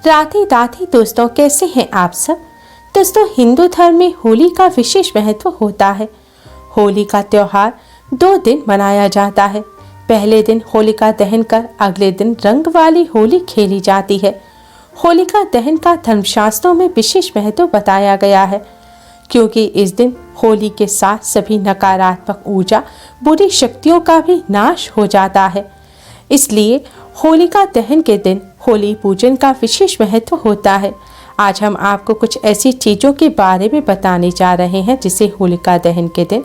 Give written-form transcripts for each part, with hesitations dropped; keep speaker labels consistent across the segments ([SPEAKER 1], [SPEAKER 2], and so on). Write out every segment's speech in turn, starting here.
[SPEAKER 1] राधे राधे दोस्तों, कैसे हैं आप सब। दोस्तों, हिंदू धर्म में होली का विशेष महत्व होता है। होली का त्योहार 2 दिन मनाया जाता है। पहले दिन होलिका दहन कर अगले दिन रंग वाली होली खेली जाती है। होलिका दहन का धर्मशास्त्रों में विशेष महत्व बताया गया है, क्योंकि इस दिन होली के साथ सभी नकारात्मक ऊर्जा, बुरी शक्तियों का भी नाश हो जाता है। इसलिए होलिका दहन के दिन होली पूजन का विशेष महत्व होता है। आज हम आपको कुछ ऐसी चीज़ों के बारे में बताने जा रहे हैं जिसे होलिका दहन के दिन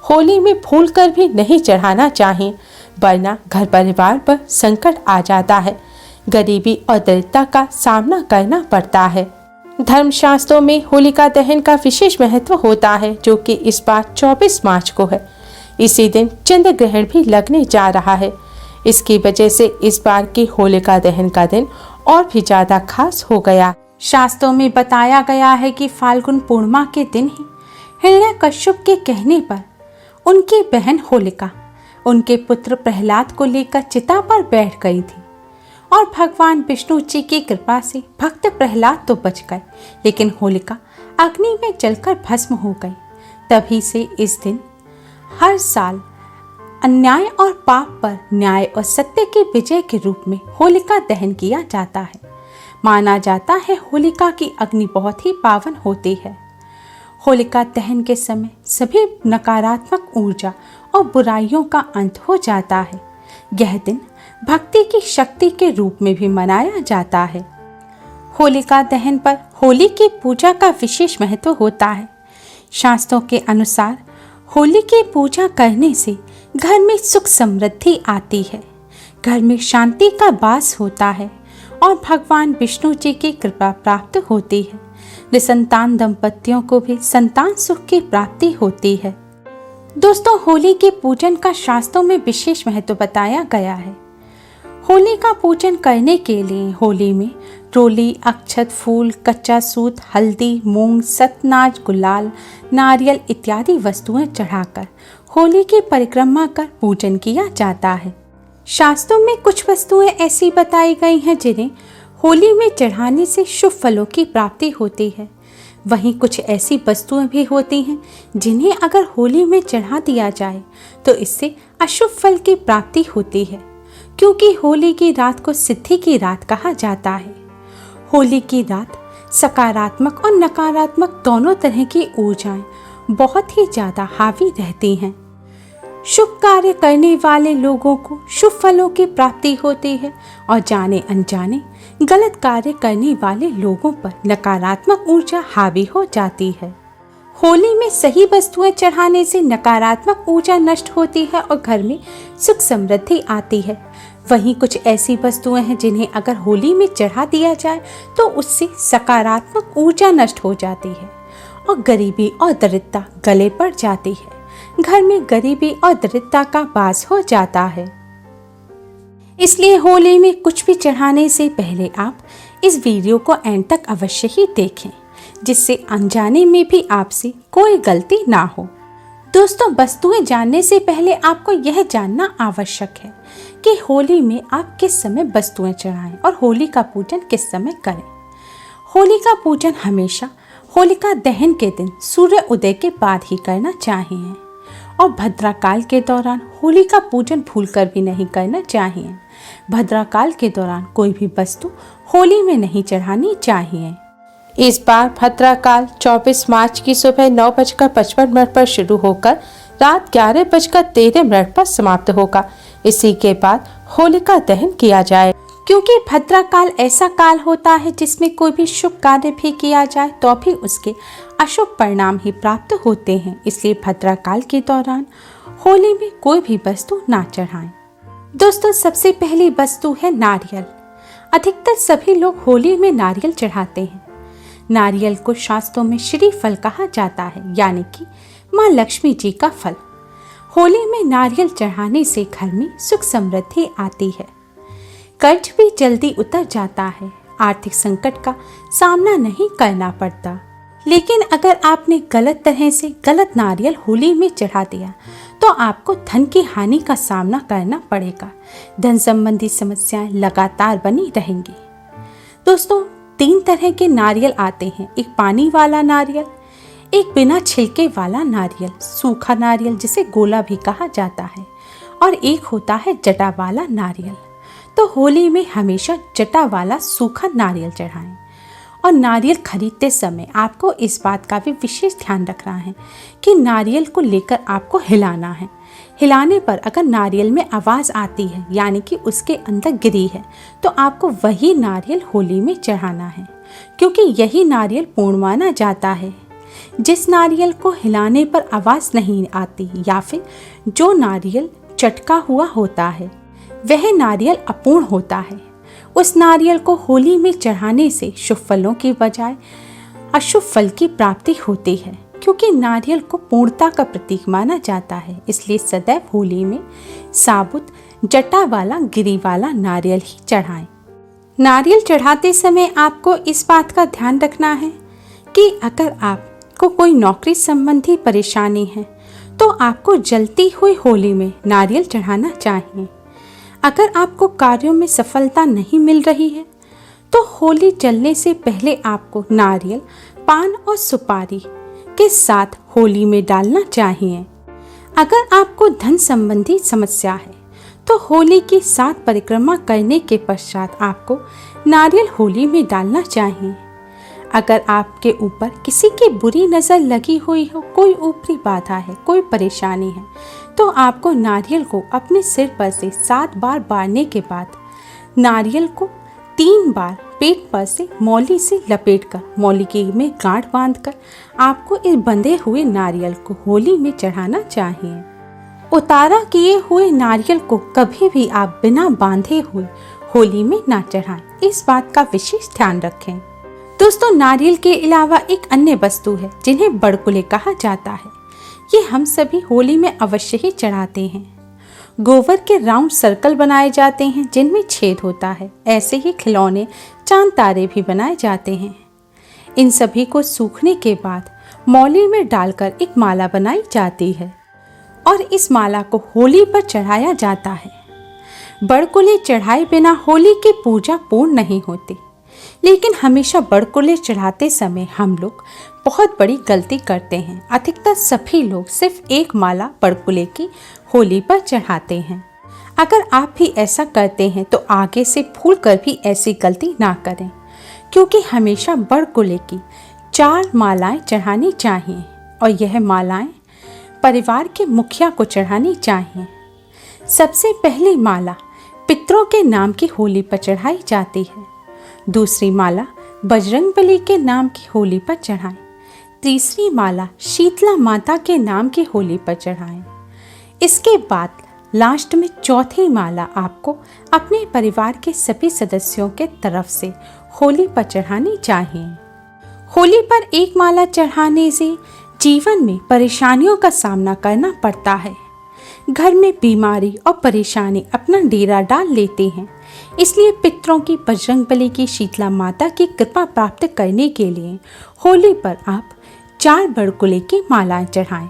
[SPEAKER 1] होली में भूल कर भी नहीं चढ़ाना चाहिए, वरना घर परिवार पर संकट आ जाता है, गरीबी और दरिद्रता का सामना करना पड़ता है। धर्मशास्त्रों में होलिका दहन का विशेष महत्व होता है, जो कि इस बार 24 मार्च को है। इसी दिन चंद्र ग्रहण भी लगने जा रहा है। इसकी वजह से इस बार की होलिका दहन का दिन और भी ज्यादा खास हो गया। शास्त्रों में बताया गया है कि फाल्गुन पूर्णिमा के दिन ही हिरण्यकश्यप के कहने पर उनकी बहन होलिका उनके पुत्र प्रहलाद को लेकर चिता पर बैठ गई थी, और भगवान विष्णु जी की कृपा से भक्त प्रहलाद तो बच गए, लेकिन होलिका अग्नि में जलकर भस्म हो गई। तभी से इस दिन हर साल अन्याय और पाप पर न्याय और सत्य के विजय के रूप में होलिका दहन किया जाता है। माना जाता है होलिका की अग्नि बहुत ही पावन होती है। होलिका दहन के समय सभी नकारात्मक ऊर्जा और बुराइयों का अंत हो जाता है। यह दिन भक्ति की शक्ति के रूप में भी मनाया जाता है। होलिका दहन पर होली की पूजा का विशेष महत्व होता है। शास्त्रों के अनुसार होली की पूजा करने से घर में सुख समृद्धि आती है, घर में शांति का वास होता है और भगवान विष्णु जी की कृपा प्राप्त होती है। निसंतान दंपतियों को भी संतान सुख की प्राप्ति होती है। दोस्तों, होली के पूजन का शास्त्रों में विशेष महत्व बताया गया है। होली का पूजन करने के लिए होली में रोली, अक्षत, फूल, कच्चा सूत, हल्दी, मूंग, सतनाज, गुलाल, नारियल इत्यादि वस्तुएं चढ़ाकर होली की परिक्रमा कर पूजन किया जाता है। शास्त्रों में कुछ वस्तुएं ऐसी बताई गई हैं जिन्हें होली में चढ़ाने से शुभ फलों की प्राप्ति होती है। वहीं कुछ ऐसी वस्तुएं भी होती हैं जिन्हें अगर होली में चढ़ा दिया जाए तो इससे अशुभ फल की प्राप्ति होती है, क्योंकि होली की रात को सिद्धि की रात कहा जाता है। होली की रात सकारात्मक और नकारात्मक दोनों तरह की ऊर्जाएं बहुत ही ज्यादा हावी रहती हैं। शुभ कार्य करने वाले लोगों को शुभ फलों की प्राप्ति होती है, और जाने अनजाने गलत कार्य करने वाले लोगों पर नकारात्मक ऊर्जा हावी हो जाती है। होली में सही वस्तुएं चढ़ाने से नकारात्मक ऊर्जा नष्ट होती है और घर में सुख समृद्धि आती है। वहीं कुछ ऐसी वस्तुएं हैं जिन्हें अगर होली में चढ़ा दिया जाए तो उससे सकारात्मक ऊर्जा नष्ट हो जाती है और गरीबी और दरिद्रता गले पड़ जाती है। घर में गरीबी और दरिद्रता का वास हो जाता है। इसलिए होली में कुछ भी चढ़ाने से पहले आप इस वीडियो को एंड तक अवश्य ही देखें, जिससे अनजाने में भी आपसे कोई गलती ना हो। दोस्तों, वस्तुएं जानने से पहले आपको यह जानना आवश्यक है कि होली में आप किस समय वस्तुएं चढ़ाएं और होली का पूजन किस समय करें। होली का पूजन हमेशा होलिका दहन के दिन सूर्य उदय के बाद ही करना चाहिए, और भद्राकाल के दौरान होली का पूजन भूलकर भी नहीं करना चाहिए। भद्राकाल के दौरान कोई भी वस्तु होली में नहीं चढ़ानी चाहिए। इस बार भद्राकाल 24 मार्च की सुबह 9:55 पर शुरू होकर रात 11:13 पर समाप्त होगा। इसी के बाद होलिका दहन किया जाए, क्योंकि भद्राकाल ऐसा काल होता है जिसमें कोई भी शुभ कार्य भी किया जाए तो भी उसके अशुभ परिणाम ही प्राप्त होते हैं। इसलिए भद्राकाल के दौरान होली में कोई भी वस्तु ना चढ़ाएं। दोस्तों, सबसे पहली वस्तु है नारियल। अधिकतर सभी लोग होली में नारियल चढ़ाते हैं। नारियल को शास्त्रों में श्री फल कहा जाता है, यानी कि माँ लक्ष्मी जी का फल। होली में नारियल चढ़ाने से घर में सुख समृद्धि आती है, कर्ज भी जल्दी उतर जाता है, आर्थिक संकट का सामना नहीं करना पड़ता। लेकिन अगर आपने गलत तरह से गलत नारियल होली में चढ़ा दिया तो आपको धन की हानि का सामना करना पड़ेगा। धन संबंधी समस्याएं लगातार बनी रहेंगी। दोस्तों, 3 तरह के नारियल आते हैं। एक पानी वाला नारियल, एक बिना छिलके वाला नारियल, सूखा नारियल जिसे गोला भी कहा जाता है, और एक होता है जटा वाला नारियल। तो होली में हमेशा जटा वाला सूखा नारियल चढ़ाएं। और नारियल खरीदते समय आपको इस बात का भी विशेष ध्यान रखना है कि नारियल को लेकर आपको हिलाना है। हिलाने पर अगर नारियल में आवाज़ आती है यानी कि उसके अंदर गिरी है, तो आपको वही नारियल होली में चढ़ाना है, क्योंकि यही नारियल पूर्ण माना जाता है। जिस नारियल को हिलाने पर आवाज़ नहीं आती या फिर जो नारियल चटका हुआ होता है, वह नारियल अपूर्ण होता है। उस नारियल को होली में चढ़ाने से शुभ फलों की बजाय अशुभ फल की प्राप्ति होती है, क्योंकि नारियल को पूर्णता का प्रतीक माना जाता है। इसलिए सदैव होली में साबुत जटा वाला गिरी वाला नारियल ही चढ़ाएं। नारियल चढ़ाते समय आपको इस बात का ध्यान रखना है कि अगर आपको कोई नौकरी संबंधी परेशानी है तो आपको जलती हुई होली में नारियल चढ़ाना चाहिए। अगर आपको कार्यों में सफलता नहीं मिल रही है तो होली जलने से पहले आपको नारियल, पान और सुपारी के साथ होली में डालना चाहिए। अगर आपको धन संबंधी समस्या है तो होली की 7 परिक्रमा करने के पश्चात आपको नारियल होली में डालना चाहिए। अगर आपके ऊपर किसी की बुरी नज़र लगी हुई हो, कोई ऊपरी बाधा है, कोई परेशानी है, तो आपको नारियल को अपने सिर पर से 7 बार बारने के बाद नारियल को 3 बार पेट पर से मौली से लपेटकर मौली की में गांठ बांधकर आपको इस बंधे हुए नारियल को होली में चढ़ाना चाहिए। उतारा किए हुए नारियल को कभी भी आप बिना बांधे हुए होली में ना चढ़ाएं। इस बात का विशेष ध्यान रखें। दोस्तों, नारियल के अलावा एक अन्य वस्तु है जिन्हें बड़कुले कहा जाता है। ये हम सभी होली में अवश्य ही चढ़ाते हैं। गोबर के राउंड सर्कल बनाए जाते हैं जिनमें छेद होता है। ऐसे ही खिलौने, चांद तारे भी बनाए जाते हैं। इन सभी को सूखने के बाद मौली में डालकर एक माला बनाई जाती है और इस माला को होली पर चढ़ाया जाता है। बड़कुले चढ़ाए बिना होली की पूजा पूर्ण नहीं होती, लेकिन हमेशा बड़कुले चढ़ाते समय हम लोग बहुत बड़ी गलती करते हैं। अधिकतर सभी लोग सिर्फ एक माला बड़कुले की होली पर चढ़ाते हैं। अगर आप भी ऐसा करते हैं तो आगे से भूल कर भी ऐसी गलती ना करें, क्योंकि हमेशा बड़कुले की 4 मालाएं चढ़ानी चाहिए और यह मालाएं परिवार के मुखिया को चढ़ानी चाहिए। सबसे पहली माला पितरों के नाम की होली पर चढ़ाई जाती है। दूसरी माला बजरंगबली के नाम की होली पर चढ़ाएं। तीसरी माला शीतला माता के नाम की होली पर चढ़ाएं। इसके बाद लास्ट में चौथी माला आपको अपने परिवार के सभी सदस्यों के तरफ से होली पर चढ़ानी चाहिए। होली पर एक माला चढ़ाने से जीवन में परेशानियों का सामना करना पड़ता है। घर में बीमारी और परेशानी अपना डेरा डाल लेते हैं। इसलिए पितरों की, बजरंगबली की, शीतला माता की कृपा प्राप्त करने के लिए होली पर आप 4 बड़कुले की मालाएं चढ़ाएं।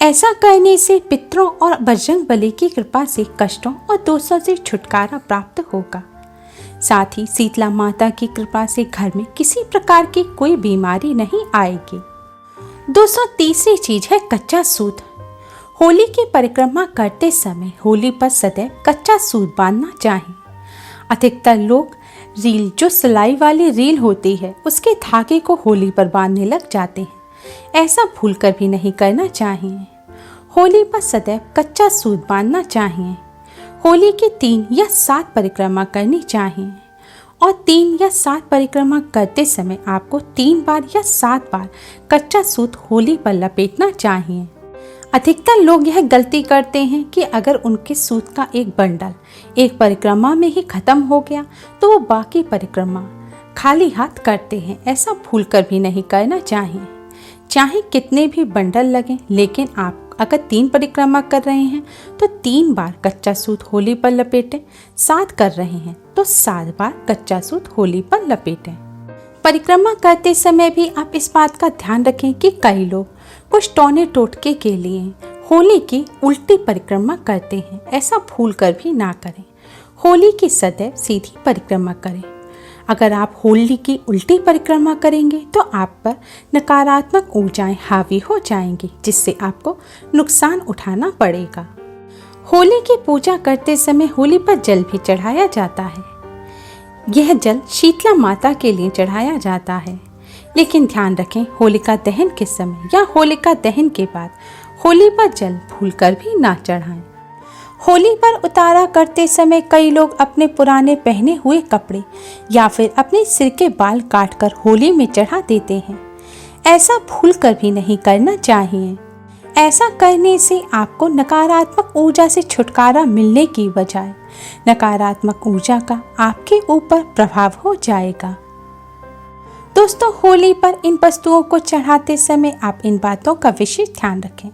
[SPEAKER 1] ऐसा करने से पितरों और बजरंगबली की कृपा से कष्टों और दोषों से छुटकारा प्राप्त होगा। साथ ही शीतला माता की कृपा से घर में किसी प्रकार की कोई बीमारी नहीं आएगी। दोस्तों, तीसरी चीज है कच्चा सूत। होली की परिक्रमा करते समय होली पर सदैव कच्चा सूत बांधना चाहिए। अधिकतर लोग रील, जो सिलाई वाली रील होती है, उसके धागे को होली पर बांधने लग जाते हैं। ऐसा भूलकर भी नहीं करना चाहिए। होली पर सदैव कच्चा सूत बांधना चाहिए। होली की 3 या 7 परिक्रमा करनी चाहिए और 3 या 7 परिक्रमा करते समय आपको 3 बार या 7 बार कच्चा सूत होली पर लपेटना चाहिए। अधिकतर लोग यह गलती करते हैं कि अगर उनके सूत का एक बंडल एक परिक्रमा में ही खत्म हो गया तो वो बाकी परिक्रमा खाली हाथ करते हैं। ऐसा भूलकर भी नहीं करना चाहिए। चाहे कितने भी बंडल लगें, लेकिन आप अगर 3 परिक्रमा कर रहे हैं तो 3 बार कच्चा सूत होली पर लपेटें। 7 कर रहे हैं तो 7 बार कच्चा सूत होली पर लपेटें। परिक्रमा करते समय भी आप इस बात का ध्यान रखें कि कई लोग कुछ टोने टोटके के लिए होली की उल्टी परिक्रमा करते हैं। ऐसा भूल कर भी ना करें। होली की सदैव सीधी परिक्रमा करें। अगर आप होली की उल्टी परिक्रमा करेंगे तो आप पर नकारात्मक ऊर्जाएं हावी हो जाएंगी, जिससे आपको नुकसान उठाना पड़ेगा। होली की पूजा करते समय होली पर जल भी चढ़ाया जाता है। यह जल शीतला माता के लिए चढ़ाया जाता है, लेकिन ध्यान रखें होलिका दहन के समय या होलिका दहन के बाद होली पर जल भूलकर भी ना चढ़ाएं। होली पर उतारा करते समय कई लोग अपने पुराने पहने हुए कपड़े या फिर अपने सिर के बाल काटकर होली में चढ़ा देते हैं। ऐसा भूलकर भी नहीं करना चाहिए। ऐसा करने से आपको नकारात्मक ऊर्जा से छुटकारा मिलने की बजाय नकारात्मक ऊर्जा का आपके ऊपर प्रभाव हो जाएगा। दोस्तों, होली पर इन वस्तुओं को चढ़ाते समय आप इन बातों का विशेष ध्यान रखें।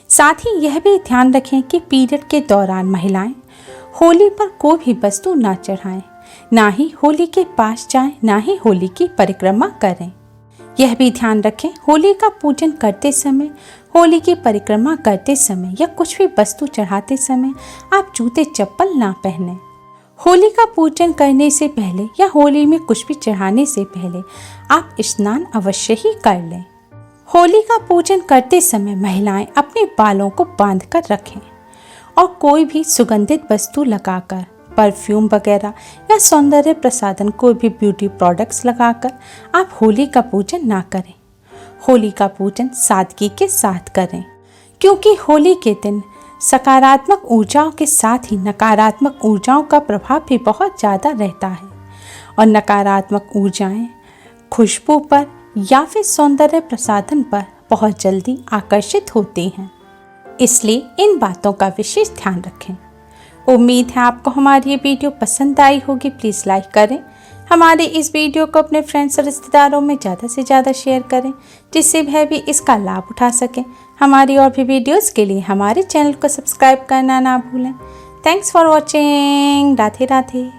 [SPEAKER 1] साथ ही यह भी ध्यान रखें कि पीरियड के दौरान महिलाएं होली पर कोई भी वस्तु ना चढ़ाएं, ना ही होली के पास जाएं, ना ही होली की परिक्रमा करें। यह भी ध्यान रखें होली का पूजन करते समय, होली की परिक्रमा करते समय या कुछ भी वस्तु चढ़ाते समय आप जूते चप्पल ना पहनें। होली का पूजन करने से पहले या होली में कुछ भी चढ़ाने से पहले आप स्नान अवश्य ही कर लें। होली का पूजन करते समय महिलाएं अपने बालों को बांध कर रखें और कोई भी सुगंधित वस्तु लगाकर, परफ्यूम वगैरह या सौंदर्य प्रसाधन, कोई भी ब्यूटी प्रोडक्ट्स लगाकर आप होली का पूजन ना करें। होली का पूजन सादगी के साथ करें, क्योंकि होली के दिन सकारात्मक ऊर्जाओं के साथ ही नकारात्मक ऊर्जाओं का प्रभाव भी बहुत ज़्यादा रहता है और नकारात्मक ऊर्जाएं खुशबू पर या फिर सौंदर्य प्रसाधन पर बहुत जल्दी आकर्षित होती हैं। इसलिए इन बातों का विशेष ध्यान रखें। उम्मीद है आपको हमारी ये वीडियो पसंद आई होगी। प्लीज़ लाइक करें। हमारे इस वीडियो को अपने फ्रेंड्स और रिश्तेदारों में ज़्यादा से ज़्यादा शेयर करें, जिससे वह भी इसका लाभ उठा सकें। हमारी और भी वीडियोस के लिए हमारे चैनल को सब्सक्राइब करना ना भूलें। Thanks for watching. Radhe Radhe.